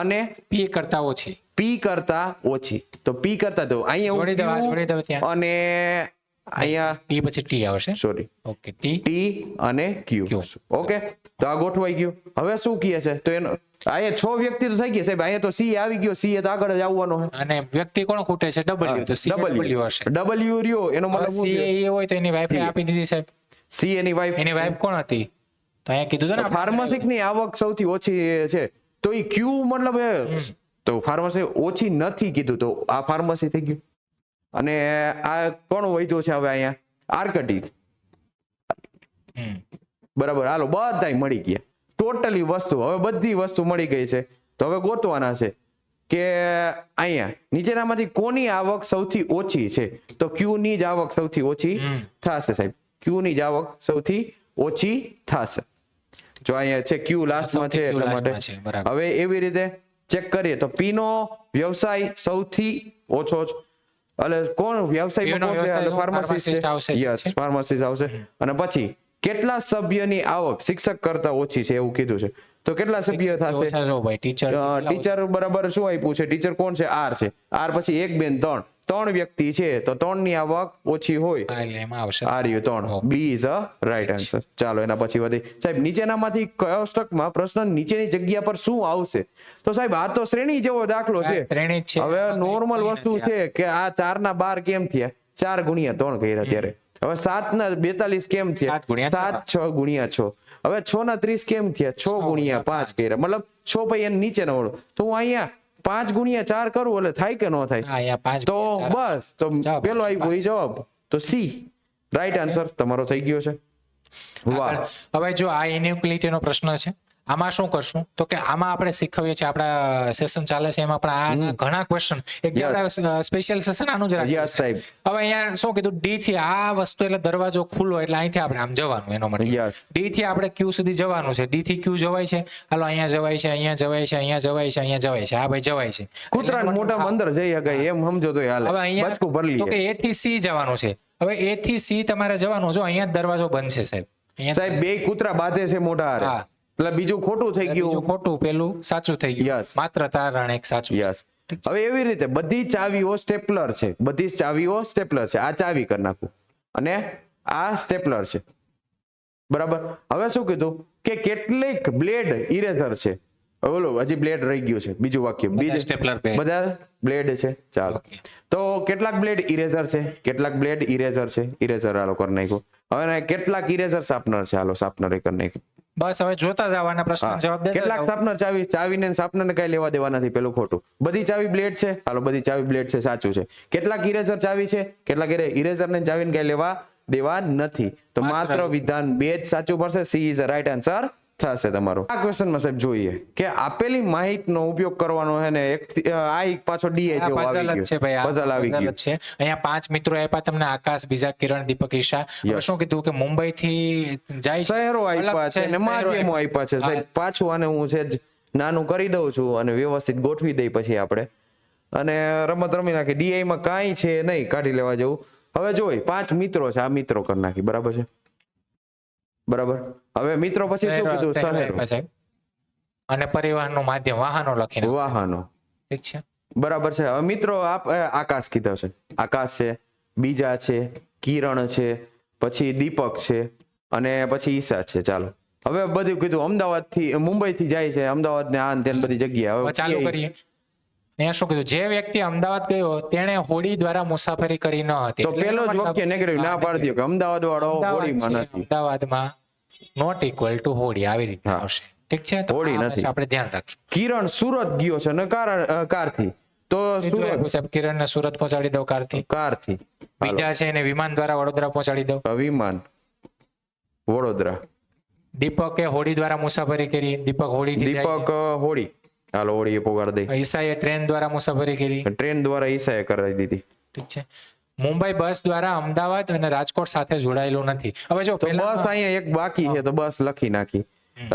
અને P કરતા ઓછી. P કરતા ઓછી. તો P કરતા તો જોડી દો, અહીંયા જોડી દો ત્યાં. અને અહીંયા P પછી T આવશે. Sorry okay, T. T અને Q. ઓકે, તો આ ગોઠવાઈ ગયું. હવે શું કહે છે? તો એનો અહીંયા 6 વ્યક્તિ તો થઈ ગયા સાહેબ. અહીંયા તો C આવી ગયો. C તો આગળ જ આવવાનો છે. અને વ્યક્તિ કોણ ખૂટે છે? W. તો C W હશે. W રહ્યો, એનો મતલબ શું C થયો? એ હોય તો એની વાઈફ આપી દીધી સાહેબ. C એની વાઇફ. એની વાઈફ કોણ હતી? તો અહીંયા કીધું હતું ને આપણે. ફાર્માસિસ્ટ ની આવક સૌથી ઓછી છે, તો એ Q મતલબ તો ફાર્મસી ઓછી નથી કીધું, તો આ ફાર્મસી થઈ ગયું. અને આ કોણ વધ્યો છે હવે અહીંયા? આર્કિટેક્ટ. બરાબર. હાલો બધાય મળી ગયા ટોટલી વસ્તુ. હવે બધી વસ્તુ મળી ગઈ છે, તો હવે ગોતવાના છે કે અહીંયા નીચેનામાંથી કોની આવક સૌથી ઓછી છે? તો Q ની જ આવક સૌથી ઓછી થશે સાહેબ. Q ની જ આવક સૌથી ઓછી થશે. જો અહીંયા છે Q લાસ્ટમાં છે, એટલા માટે. હવે એવી રીતે ચેક કરીએ તો P નો વ્યવસાય સૌથી ઓછો છે. એટલે કોણ વ્યવસાયમાં કોણ છે? એટલે ફાર્માસિસ્ટ છે. યસ, ફાર્માસિસ્ટ આવશે. અને પછી કેટલા સભ્યની આવક શિક્ષક કરતા ઓછી છે એવું કીધું છે, તો કેટલા સભ્ય થશે? ટીચર ટીચર બરાબર શું આપ્યું છે? ટીચર કોણ છે? R છે. R પછી 1 2 3, 3 વ્યક્તિ છે તો 3 ની આવક ઓછી હોય. હા, એટલે એમાં આવશે આ રહ્યું 3. B is a right answer. ચાલો એના પછી વધી. સાહેબ નીચેનામાંથી કયો સ્ટકમાં પ્રશ્ન નીચેની જગ્યા પર શું આવશે? તો સાહેબ આ તો શ્રેણી જેવો દાખલો છે. આ શ્રેણી જ છે. હવે આમાં નોર્મલ કંઈ વસ્તુ નથી. છે કે આ 4 ના 12 કેમ થયા? 4 ગુણ્યા 3 કર્યા ત્યારે. હવે 7 ના 42 કેમ થયા? 7 ગુણ્યા 7 6 ગુણ્યા 6. હવે 6 ના 30 કેમ થયા? 6 ગુણ્યા 5 કર્યા. મતલબ 6 પછી એને નીચે નો વળો તો હું અહીંયા 5 ગુણ્યા 4 કરું એટલે થાય કે ન થાય? હા, અહીંયા 5 તો બસ તો જવાબ પેલો આવશે, આવ્યો એ જવાબ તો સી રાઈટ આન્સર તમારો થઈ ગયો છે. વાહ. હવે જો આ ઇનઇક્વાલિટી નો પ્રશ્ન છે, આમાં શું કરશું તો કે આમાં આપણે શીખવીએ છીએ, આપણા સેશન ચાલે છે એમાં પણ આના ઘણા ક્વેશ્ચન એક સ્પેશિયલ સેશન આનું જ રાખ્યું યસ સાહેબ. હવે અહીંયા શું કીધું ડી થી આ વસ્તુ એટલે દરવાજો ખુલ્લો એટલે અહીંથી આપણે આમ જવાનું, એનો મતલબ યસ. ડી થી આપણે ક્યુ સુધી જવાનું છે. ડી થી ક્યુ જવાય છે, હાલો અહીંયા જવાય છે, અહીંયા જવાય છે, અહીંયા જવાય છે, અહીંયા જવાય છે, આ ભાઈ જવાય છે. કૂતરાને મોઢામાં અંદર જઈ શકાય એમ સમજો તો હાલે. હવે અહીંયા બચકું ભરી તો કે લઈએ. એ થી સી જવાનું છે. હવે એ થી સી તમારે જવાનું, જો અહીંયા જ દરવાજો બંધ છે સાહેબ, અહીંયા સાહેબ બે કૂતરા બાંધે છે મોઢા હારે. હા. એટલે બીજું ખોટું થઈ બીજું ગયું. ખોટું, પેલું સાચું થઈ ગયું. Yes. માત્ર તારણ એક સાચું. યસ. હવે એવી રીતે બધી ચાવીઓ સ્ટેપલર છે. બધી જ ચાવીઓ સ્ટેપલર છે. આ ચાવી કરી નાખું અને આ સ્ટેપલર છે. બરાબર. હવે શું કીધું કે કેટલીક બ્લેડ ઇરેઝર છે. બોલો હજી બ્લેડ રહી ગયું છે. બીજું વાક્ય બીજું stapler blade. બધા બ્લેડ છે. ચાલો Okay. તો કેટલાક બ્લેડ ઇરેઝર છે, કેટલાક બ્લેડ ઇરેઝર છે. ઇરેઝર હાલો કરી નાખ્યું. હવે કેટલાક ઇરેઝર શાર્પનર છે. હાલો શાર્પનર કરી નાખ્યું. બસ હવે જોતા જવાના પ્રશ્ન જવાબ દેતા કેટલાક જાઓ. શાર્પનર ચાવીને શાર્પનરને કઈ લેવા દેવા નથી. પેલું ખોટું. બધી ચાવી બ્લેડ છે. હાલો બધી ચાવી બ્લેડ છે. સાચું છે. કેટલાક ઇરેઝર ચાવી છે, કેટલાક ઇરેઝર ને ચાવીને કઈ લેવા દેવા નથી. તો માત્ર વિધાન 2 જ સાચું પડશે. She is a right answer થશે તમારો. આ ક્વેશ્ચનમાં સાહેબ જોઈએ કે આપેલી માહિતીનો ઉપયોગ કરવાનો છે ને આ એક પાછો ડીએ આ જેવો puzzle આવી જ છે ભાઈ, ગયો. આ પઝલ આવી puzzle ગયું. જ છે. અહીંયા 5 મિત્રો આપ્યા તમને, આકાશ, બીજા કિરણ, દીપક, ઈશા. હવે Yes. શું કીધું કે મુંબઈ થી જાય છે, શહેરો અલગ આપ્યા છે અને શહેરો માધ્યમો આપ્યા છે. સાહેબ પાછું આને હું છે જ નાનું કરી દઉં છું અને વ્યવસ્થિત ગોઠવી દઈ પછી આપણે અને રમત રમી નાખી. ડીઆઈ માં કાંઈ છે નહીં કાઢી લેવા જેવું. હવે જોઈ 5 મિત્રો છે. આ મિત્રો કરી નાખી. બરાબર છે. બરાબર. હવે મિત્રો પછી શું શહેરો કીધું? આપ્યા શહેરો, સાહેબ. અને પરિવહનનું માધ્યમ વાહનો લખીને. વાહનો. ઠીક છે. બરાબર છે. હવે મિત્રો આકાશ કીધો છે. આકાશ છે, બીજા છે, કિરણ છે, પછી દીપક છે અને પછી ઈશા છે. ચાલો હવે બધું કીધું. અમદાવાદ થી મુંબઈ થી જાય છે. અમદાવાદ ને આ ને તે બધી જગ્યા. હવે ચાલુ કરીએ. અહીંયા શું કીધું? જે વ્યક્તિ અમદાવાદ ગયો તેણે હોડી દ્વારા મુસાફરી કરી ન હતી. તો એટલે પેલો એનો જ મતલબ વાક્ય નેગેટિવ ના પાડી દો કે અમદાવાદ વાળો અમદાવાદ હોડીમાં છે, નથી. અમદાવાદમાં નોટ ઇક્વલ ટુ હોડી આવી રીતે હા. આવશે. ઠીક છે. તો હોડી આ નથી. આપણે ધ્યાન રાખશું. કિરણ સુરત ગયો છે ને કાર થી. તો સીધું આવ્યું સાહેબ, કિરણને સુરત પહોંચાડી દો કારથી. કાર થી. બીજા છે એને વિમાન દ્વારા વડોદરા પહોંચાડી દો. વિમાન વડોદરા. દીપકે હોડી દ્વારા મુસાફરી કરી. દીપક હોડીથી જાય દીપક હોડી. હાલો હોડી એ પોગાડ દે. છે. ઈસાએ ટ્રેન દ્વારા મુસાફરી કરી. ટ્રેન દ્વારા ઈસાએ કરાવી દીધી. ઠીક છે. મુંબઈ બસ દ્વારા અમદાવાદ અને રાજકોટ સાથે જોડાયેલું નથી. હવે જો તો બસ અહીંયા એક બાકી છે તો બસ લખી નાખી.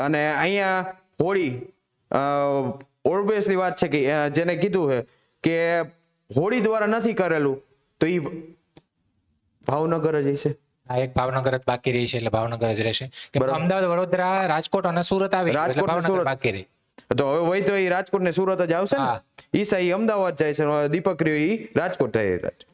અને અહીંયા હોળી ઓબ્વિયસલી વાત છે કે જેને કીધું છે કે હોળી દ્વારા નથી કરેલું તો ઈ ભાવનગર જ હશે. આ એક ભાવનગર જ બાકી રહી છે એટલે ભાવનગર જ રહેશે. કે અમદાવાદ, વડોદરા, રાજકોટ અને સુરત આવી ગયું એટલે રાજકોટ અને ભાવનગર સુરત. બાકી રહી. તો હવે હોય તો એ રાજકોટ ને સુરત જ આવશે ને. હા. ઈસા ઈ અમદાવાદ જાય છે. દીપક રહ્યો ઈ રાજકોટ જાય છે.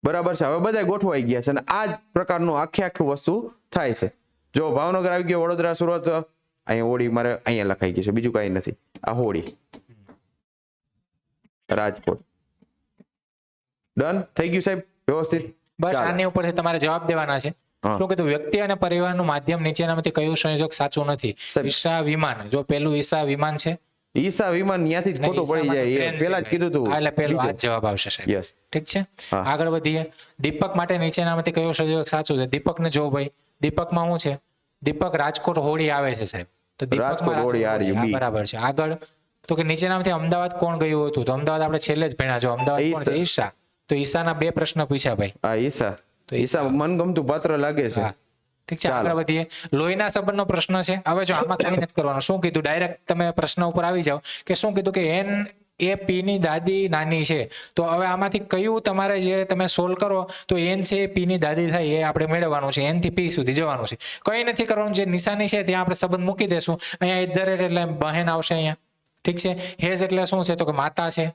બરાબર છે. હવે બધા ગોઠવાઈ ગયા છે અને આ જ પ્રકારનું આખી વસ્તુ થાય છે. જો ભાવનગર આવી ગયો, વડોદરા, સુરત, અહીંયા હોળી મારે અહીંયા લખાઈ ગયું છે. બીજું કઈ નથી. આ હોળી, રાજકોટ. ડન થઈ ગયું સાહેબ વ્યવસ્થિત. બસ આની ઉપરથી તમારે જવાબ દેવાના છે. હા. શું કીધું? વ્યક્તિ અને પરિવહનનું માધ્યમ નીચેનામાંથી કયું સંયોજક સાચું નથી? સાહેબ. ઈશા વિમાન. જો પેલું ઈશા વિમાન છે. ઈસા વિમાન ત્યાંથી જ નહીં, ખોટું પડી ઈશામાં તો જાય. ટ્રેન એ પેલા છે જ કીધું તું. હા, એટલે પેલું આ જ જવાબ આવશે સાહેબ. યસ. ઠીક છે. હા. આગળ વધીએ. દીપક માટે નીચેનામાંથી કયું સંયોજક સાચું છે? દીપકને જો ભાઈ, દીપકમાં શું છે? દીપક રાજકોટ હોળી આવે છે સાહેબ. તો રાજકોટ હોળી આ રહ્યું, હા, બી. બરાબર છે. આગળ તો કે નીચેનામાંથી અમદાવાદ કોણ ગયું હતું? તો અમદાવાદ આપણે છેલ્લે જ ભણ્યા. જો અમદાવાદ કોણ છે? ઈશા. તો ઈશાના 2 પ્રશ્ન પૂછ્યા ભાઈ. આ ઈસા. ઈસા મનગમતું પાત્ર લાગે છે. હા. ઠીક છે. આગળ વધીએ. લોહીના સંબંધનો પ્રશ્ન છે. હવે જો આમાં કઈ નથી કરવાનું. શું કીધું? ડાયરેક્ટ તમે પ્રશ્ન ઉપર આવી જાઓ કે શું કીધું કે એન એ પી ની દાદી નાની છે. તો હવે આમાંથી કયું તમારે જે તમે સોલ્વ કરો તો એન છે એ પી ની દાદી થાય એ આપણે મેળવવાનું છે. એન થી પી સુધી જવાનું છે. કઈ નથી કરવાનું. જે નિશાની છે ત્યાં આપણે સંબંધ મૂકી દેશું. અહીંયા ઇધર એટલે બહેન આવશે. અહીંયા ઠીક છે. હેઝ એટલે શું છે? તો કે માતા છે.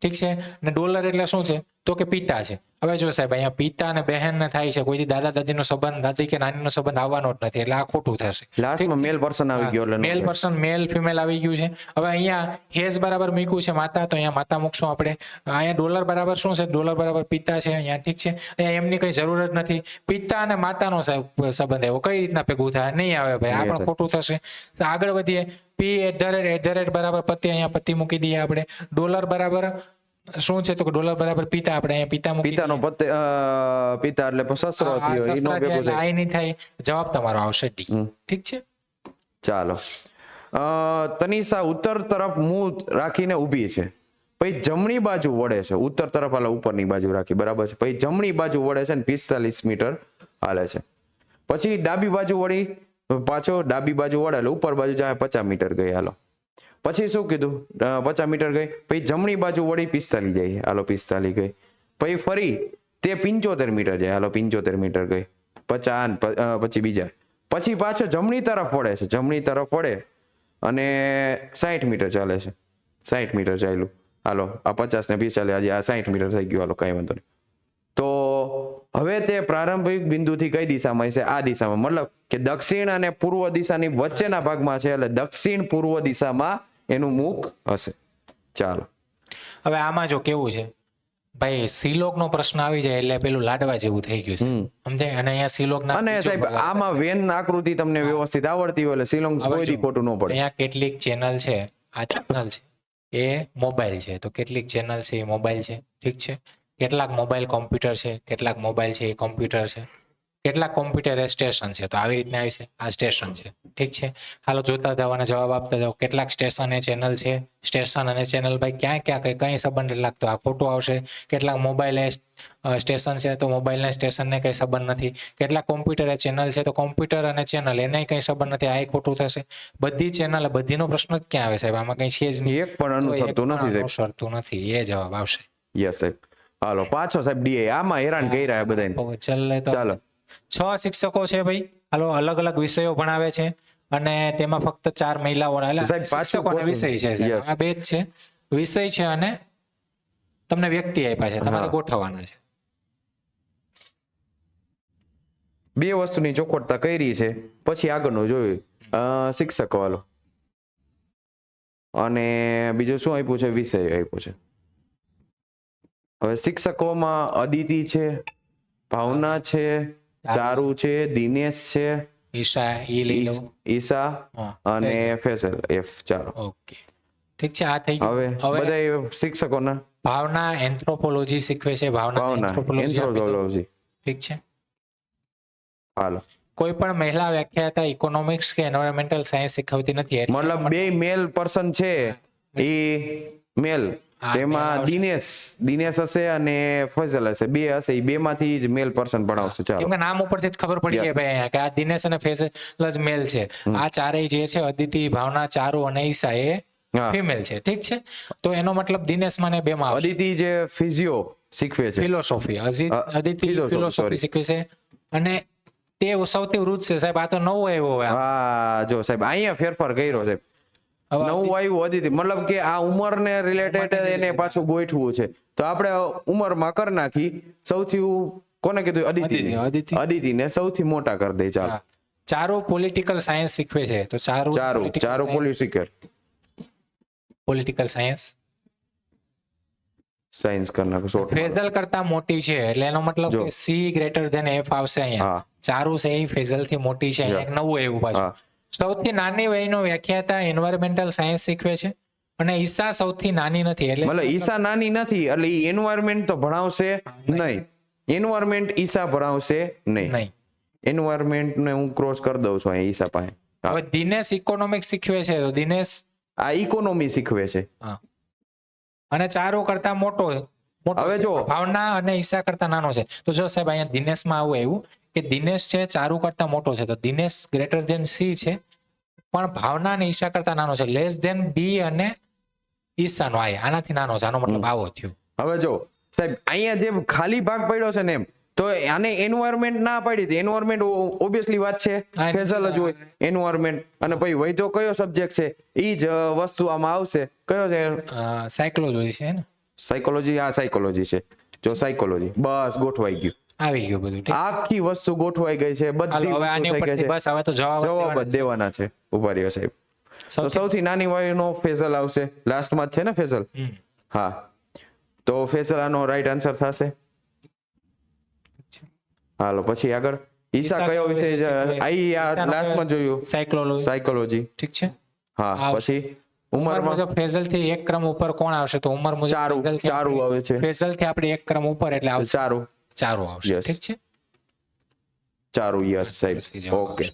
ઠીક છે. ને ડોલર એટલે શું છે? તો કે પિતા છે. હવે જો સાહેબ અહીંયા પિતા અને બહેન ને થાય છે, કોઈથી દાદા દાદીનો સંબંધ, દાદી કે નાનીનો સંબંધ આવવાનો જ નથી, એટલે આ ખોટું થશે. લાસ્ટમાં મેલ પર્સન આવી ગયો એટલે મેલ પર્સન, મેલ ફિમેલ આવી ગયું છે. હવે અહીંયા હેઝ બરાબર મૂક્યું છે માતા, તો અહીંયા માતા મૂકશું આપણે. અહીંયા ડોલર બરાબર શું છે? ડોલર બરાબર પિતા છે અહીંયા. ઠીક છે. અહીંયા એમની કઈ જરૂર જ નથી. પિતા અને માતાનો સંબંધ એવો કઈ રીતના ભેગું થાય? નહીં આવે ભાઈ, આ પણ ખોટું થશે. તો આગળ વધીએ. P@ બરાબર પતિ, અહીંયા પતિ મૂકી દઈએ આપણે. ડોલર બરાબર શું છે? તો કે ડોલર બરાબર પિતા, આપણે અહીંયા પિતા મૂકી પિતાનો પિતા એટલે સસરો થયો, એનો ભેગું થાય. આઈ નહીં થાય. જવાબ તમારો આવશે ડી. ઠીક છે. ચાલો. તનિષા ઉત્તર તરફ મુંહ રાખીને ઊભી છે, પછી જમણી બાજુ વળે છે. ઉત્તર તરફ હાલે, ઉપરની બાજુ રાખી, બરાબર છે. પછી જમણી બાજુ વળે છે ને 45 મીટર હાલે છે. પછી ડાબી બાજુ વળી, પાછો ડાબી બાજુ વળે એટલે ઉપર બાજુ જાય 50 મીટર ગઈ. હાલો, પછી શું કીધું? 50 મીટર ગઈ. પછી જમણી બાજુ વળી 45 જાય. હાલો, 45 ગઈ. પછી ફરી તે 75 મીટર જાય. હાલો, 75 મીટર ગઈ. 50 પછી બીજા, પછી પાછો જમણી તરફ વળે છે. જમણી તરફ વળે અને 60 મીટર ચાલે છે. 60 મીટર ચાલ્યું. હાલો, આ 50 ને 45, આજે આ 60 મીટર થઈ ગયું. હાલો, કઈ વાંધો નહીં. તો હવે તે પ્રારંભિક બિંદુથી કઈ દિશામાં છે? આ દિશામાં. મતલબ કે દક્ષિણ અને પૂર્વ દિશાની વચ્ચેના ભાગમાં છે, એટલે દક્ષિણ પૂર્વ દિશામાં એનું મુખ હશે. ચાલો, હવે આમાં જો કેવું છે ભાઈ, સિલોક નો પ્રશ્ન આવી જાય એટલે પેલું લાડવા જેવું થઈ ગયું છે, સમજાય? અને અહીંયા સિલોક ના, અને સાહેબ આમાં વેન આકૃતિ તમને વ્યવસ્થિત આવડતી હોય એટલે શિલોંગ કોઈ દી ખોટું ન પડે. અહીંયા કેટલીક ચેનલ છે, આ ચેનલ છે એ મોબાઈલ છે, તો કેટલીક ચેનલ છે એ મોબાઈલ છે. ઠીક છે. કેટલાક મોબાઈલ કોમ્પ્યુટર છે, કેટલાક મોબાઈલ છે એ કોમ્પ્યુટર છે, કેટલાક કોમ્પ્યુટર એ સ્ટેશન છે. તો આવી રીતના આવી છે, આ સ્ટેશન છે. ઠીક છે. હાલો, જોતા જાઓ અને જવાબ આપતા જાઓ. કેટલાક સ્ટેશન એ ચેનલ છે. સ્ટેશન અને ચેનલ ભાઈ ક્યાં ક્યાં કઈ સંબંધ લાગતો? આ ખોટું આવશે. કેટલાક મોબાઈલ એ સ્ટેશન છે, તો મોબાઈલ ને સ્ટેશન ને કઈ સંબંધ નથી. કેટલાક કોમ્પ્યુટર એ ચેનલ છે, તો કોમ્પ્યુટર અને ચેનલ એને કઈ સંબંધ નથી. આ ખોટું થશે. બધી ચેનલ, બધીનો પ્રશ્ન જ ક્યાં આવે સાહેબ? આમાં કઈ છે જ નહીં. એક પણ અનુસરતું નથી સાહેબ. અનુસરતું નથી, એ જવાબ આવશે. યસ સાહેબ. હાલો, પાછો સાહેબ ડીએ. આમાં હેરાન કરી રહ્યા બધાને. ચાલો, 6 શિક્ષકો છે ભાઈ. હાલો, અલગ અલગ વિષયો ભણાવે છે અને તેમાં ફક્ત 4 મહિલાઓ, શિક્ષકોના વિષય છે. આ બે જ છે, વિષય છે અને તમને વ્યક્તિ આપ્યા છે, તમારે ગોઠવવાના છે. બે વસ્તુની ચોખવટતા કરી છે, પછી આગળનું જોયું. શિક્ષકો હાલો, અને બીજું શું આપ્યું છે? વિષય આપ્યું છે. હવે શિક્ષકોમાં અદિતિ છે, ભાવના છે, ચારુ છે, દિનેશ છે, ઈશા ઈ લઈ લો, ઈશા અને ફેસલ એફ. ચાલો, ઓકે, ઠીક છે. આ થઈ ગયું. હવે બધા શિક્ષકોના ભાવના એન્થ્રોપોલોજી શીખવે છે. ભાવના એન્થ્રોપોલોજી. ઠીક છે. હાલો, કોઈ પણ મહિલા વ્યાખ્યાતા ઇકોનોમિક્સ કે એન્વાયરમેન્ટલ સાયન્સ શીખવતી નથી. મતલબ બે મેલ પર્સન છે, એ મેલ, તેમાં દિનેશ હશે અને ફૈઝલ હશે. બે હશે, એ બે માંથી જ મેલ પર્સન ભણાવશે. ચાલો, કેમ કે નામ ઉપરથી જ ખબર પડી ગઈ ભાઈ અહીંયા કે આ દિનેશ અને ફૈઝલ જ મેલ છે. આ ચારેય જે છે, અદિતિ, ભાવના, ચારુ અને ઈશા, એ ફિમેલ છે. ઠીક છે. તો એનો મતલબ દિનેશ માં ને બે માં અદિતિ જે ફિઝિયો શીખવે છે, ફિલોસોફી, અદિતિ ફિલોસોફી શીખવે છે અને તે સૌથી વૃદ્ધ છે સાહેબ. આ તો નવું આવ્યો હોય. હા, જો સાહેબ અહીંયા ફેરફાર કર્યો સાહેબ. નવું આવ્યું અદિતિ, મતલબ કે આ ઉંમરને રિલેટેડ એને પાછું ગોઠવું છે. તો આપણે ઉંમરમાં કરી નાખી. સૌથી કોને કીધું? અદિતિ ને સૌથી મોટા કરી દે. ચાલો, ચારુ પોલિટિકલ સાયન્સ શીખવે છે. તો ચારુ પોલિટિકલ સાયન્સ કરી નાખો. ફેઝલ કરતા મોટી છે એટલે એનો મતલબ કે સી ગ્રેટર ધેન એફ આવશે અહીંયા. ચારુ છે એ ફેઝલ થી મોટી છે. એક નવું એવું પાછું. સૌથી નાની વયનો વ્યાખ્યાતા એન્વાયરમેન્ટલ સાયન્સ શીખવે છે અને ઈશા સૌથી નાની નથી. એટલે મતલબ ઈશા નાની નથી એટલે એન્વાયરમેન્ટ તો ભણાવશે નહીં. એન્વાયરમેન્ટ ઈશા ભણાવશે નહીં. એન્વાયરમેન્ટ ને હું ક્રોસ કરી દઉં છું અહીંયા ઈશા પાસે. હવે દિનેશ ઇકોનોમિક્સ શીખવે છે, તો દિનેશ આ ઇકોનોમી શીખવે છે અને ચારુ કરતા મોટો. હવે જો ભાવના અને ઈશા કરતા નાનો છે. તો જો સાહેબ અહીંયા દિનેશમાં આવું એવું કે દિનેશ છે ચારુ કરતા મોટો છે, તો દિનેશ ગ્રેટર ધેન સી છે, પણ ભાવના અને ઈશા કરતા નાનો છે. લેસ ધેન બી અને ઈશા નો આનાથી નાનો છે. આનો મતલબ આવો થયો. હવે જો સાહેબ અહીંયા જે ખાલી ભાગ પડ્યો છે ને, એમ તો આને એન્વાયરમેન્ટ ના પાડી હતી. એન્વાયરમેન્ટ ઓબ્વિયસલી વાત છે, હા, ફેઝલ જ હોય એન્વાયરમેન્ટ. અને પછી વૈધો કયો સબ્જેક્ટ છે ઈ જ વસ્તુ આમાં આવશે. કયો છે? સાયકોલોજી છે ને, સાયકોલોજી. આ સાયકોલોજી છે. જો સાયકોલોજી, બસ ગોઠવાઈ ગયું. આવી ગયું બધું. ઠીક. આખી વસ્તુ ગોઠવાઈ ગઈ છે, બધી હાલો, હવે આની વસ્તુ થઈ ગઈ ઉપરથી છે. બસ હવે તો જવાબ જ જવાબ દેવાના જ દેવાના છે. ઉભા રહ્યો સાહેબ. તો સૌથી નાની વયનો ફેઝલ આવશે. લાસ્ટમાં જ છે ને ફેઝલ? હા, તો ફેઝલ આનો રાઈટ આન્સર થશે. હાલો પછી આગળ. ઈસા કયો વિષય છે? આ લાસ્ટમાં જોયું, સાયકોલોજી. સાયકોલોજી. ઠીક છે. હા, પછી ઉંમર ઉંમરમાં મુજબ ફેઝલ થી એક ક્રમ ઉપર કોણ આવશે? તો ઉંમર મુજબ ચારું. ફેઝલ થી ચારું આવે છે. ફેઝલ થી આપણે એક ક્રમ ઉપર એટલે આવશે ચારું. ચારું આવશે. Yes. ઠીક છે. ચારું, યસ સાહેબ. જવાબ ઓકે. આવશે.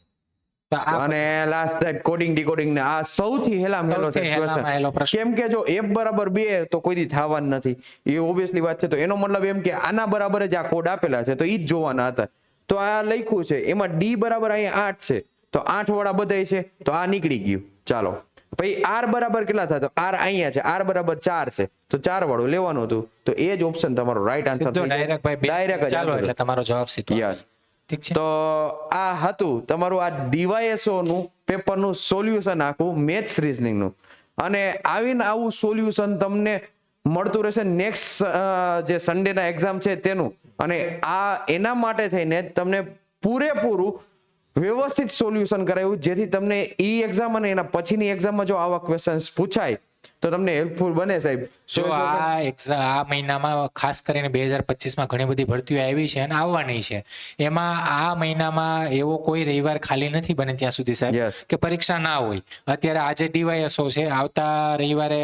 તો આ અને લાસ્ટ ટાઈપ કોડિંગ ડીકોડિંગ ને આ સૌથી હેલામ હેલો છે સૌથી હેલામાં હેલો પ્રશ્ન. કેમ કે જો f બરાબર 2 તો કોઈ દી થવાનું નથી, એ ઓબ્વિયસલી વાત છે. તો એનો મતલબ એમ કે આના બરાબર જ આ કોડ આપેલા છે, તો ઈ જ જોવાના હતા. તો આ લખ્યું છે એમાં d બરાબર અહીંયા 8 છે, તો 8 વાળા બધાય છે, તો આ નીકળી ગયું. ચાલો પછી r બરાબર કેટલા થાય? તો r અહીંયા છે, r બરાબર 4 છે, તો 4 વાળું લેવાનું હતું. તો એ જ ઓપ્શન તમારો રાઈટ આન્સર સીધો ડાયરેક્ટ ભાઈ ડાયરેક્ટ ચાલો એટલે તમારો જવાબ સીધો યસ. ઠીક છે. તો આ હતું તમારું આ ડીવાયએસઓ નું પેપરનું સોલ્યુશન, આખું મેથ્સ રીઝનિંગ નું. અને આવીને આવું સોલ્યુશન તમને મળતું રહેશે નેક્સ્ટ જે સન્ડે ના એક્ઝામ છે તેનું. અને આ એના માટે થઈને જ તમને પૂરેપૂરું વ્યવસ્થિત સોલ્યુશન કરાયું, જેથી તમને ઈ એક્ઝામ અને એના પછીની એક્ઝામમાં જો આવા ક્વેશ્ચન્સ પૂછાય તો તમને હેલ્પફુલ બને સાહેબ. જો આ મહિનામાં ખાસ કરીને 2025 માં ઘણી બધી ભરતીઓ આવી છે અને આવવાની છે. એમાં આ મહિનામાં એવો કોઈ રવિવાર ખાલી નથી બને ત્યાં સુધી સાહેબ Yes. કે પરીક્ષા ના હોય. અત્યારે આજે ડીવાયએસઓ છે, આવતા રવિવારે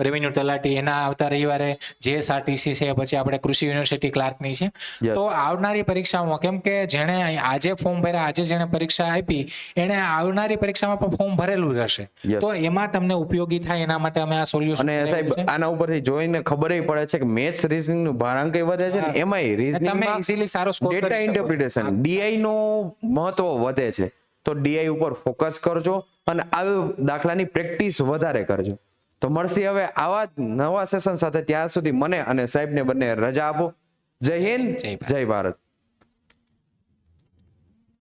રેવન્યુ તલાટી, એના આવતા રવિવારે જીએસઆરટીસી છે, પછી આપણે કૃષિ યુનિવર્સિટી ક્લાર્કની છે. Yes. તો આવનારી પરીક્ષાઓમાં કેમ કે જેણે આજે ફોર્મ ભર્યા, આજે જેણે પરીક્ષા આપી, એને આવનારી પરીક્ષામાં પણ ફોર્મ ભરેલું જ હશે. Yes. તો એમાં તમને ઉપયોગી થાય એના માટે અમે આ સોલ્યુશન અને સાહેબ આના ઉપરથી જોઈને ખબર પડે છે કે મેથ્સ રીઝનિંગ નું ભારાંક વધે છે ને, એમાંય રીઝનિંગ તમે easily સારો score કરી ડેટા શકો છો. ઇન્ટરપ્રિટેશન ડીઆઈ નો મહત્વ વધે છે. તો ડીઆઈ ઉપર ફોકસ કરજો અને આવી દાખલાની પ્રેક્ટિસ વધારે કરજો. તો મળશે હવે આવા જ નવા સેશન સાથે. ત્યાં સુધી મને અને સાહેબને બંને રજા આપો. જય હિન્દ, જય ભારત. જય ભારત.